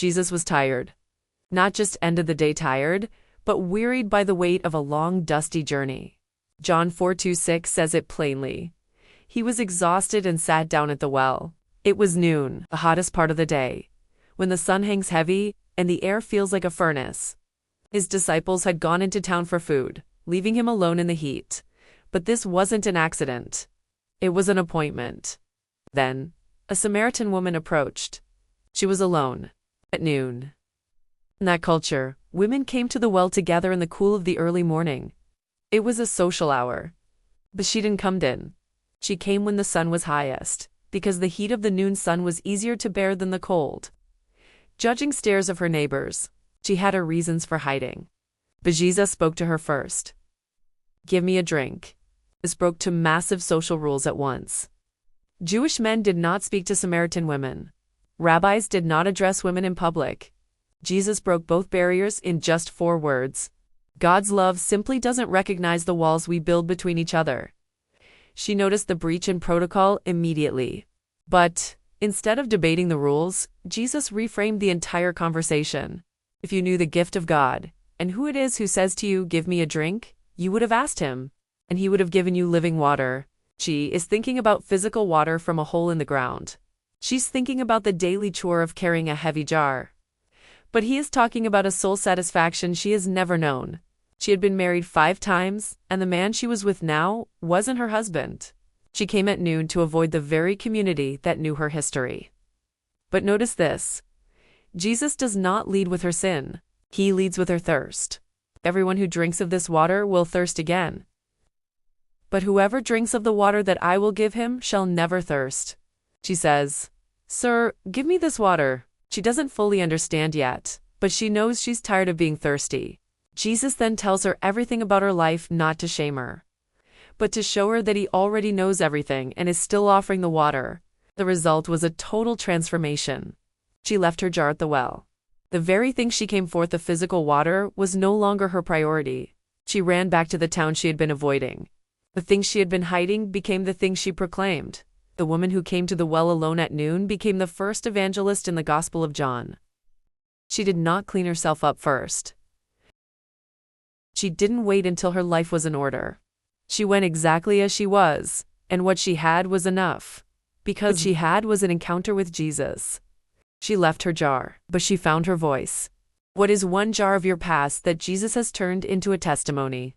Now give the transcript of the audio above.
Jesus was tired. Not just end of the day tired, but wearied by the weight of a long, dusty journey. John 4:26 says it plainly. He was exhausted and sat down at the well. It was noon, the hottest part of the day, when the sun hangs heavy and the air feels like a furnace. His disciples had gone into town for food, leaving him alone in the heat. But this wasn't an accident. It was an appointment. Then, a Samaritan woman approached. She was alone. At noon. In that culture, women came to the well together in the cool of the early morning. It was a social hour. But she didn't come in. She came when the sun was highest, because the heat of the noon sun was easier to bear than the cold. Judging stares of her neighbors, she had her reasons for hiding. But Jesus spoke to her first. "Give me a drink." This broke two massive social rules at once. Jewish men did not speak to Samaritan women. Rabbis did not address women in public. Jesus broke both barriers in just 4 words. God's love simply doesn't recognize the walls we build between each other. She noticed the breach in protocol immediately. But, instead of debating the rules, Jesus reframed the entire conversation. If you knew the gift of God, and who it is who says to you, "Give me a drink," you would have asked him, and he would have given you living water. She is thinking about physical water from a hole in the ground. She's thinking about the daily chore of carrying a heavy jar. But he is talking about a soul satisfaction she has never known. She had been married 5 times, and the man she was with now wasn't her husband. She came at noon to avoid the very community that knew her history. But notice this. Jesus does not lead with her sin. He leads with her thirst. Everyone who drinks of this water will thirst again. But whoever drinks of the water that I will give him shall never thirst. She says, "Sir, give me this water." She doesn't fully understand yet, but she knows she's tired of being thirsty. Jesus then tells her everything about her life, not to shame her, but to show her that he already knows everything and is still offering the water. The result was a total transformation. She left her jar at the well. The very thing she came forth, the physical water, was no longer her priority. She ran back to the town she had been avoiding. The thing she had been hiding became the thing she proclaimed. The woman who came to the well alone at noon became the first evangelist in the Gospel of John. She did not clean herself up first. She didn't wait until her life was in order. She went exactly as she was, and what she had was enough. Because what she had was an encounter with Jesus. She left her jar, but she found her voice. What is one jar of your past that Jesus has turned into a testimony?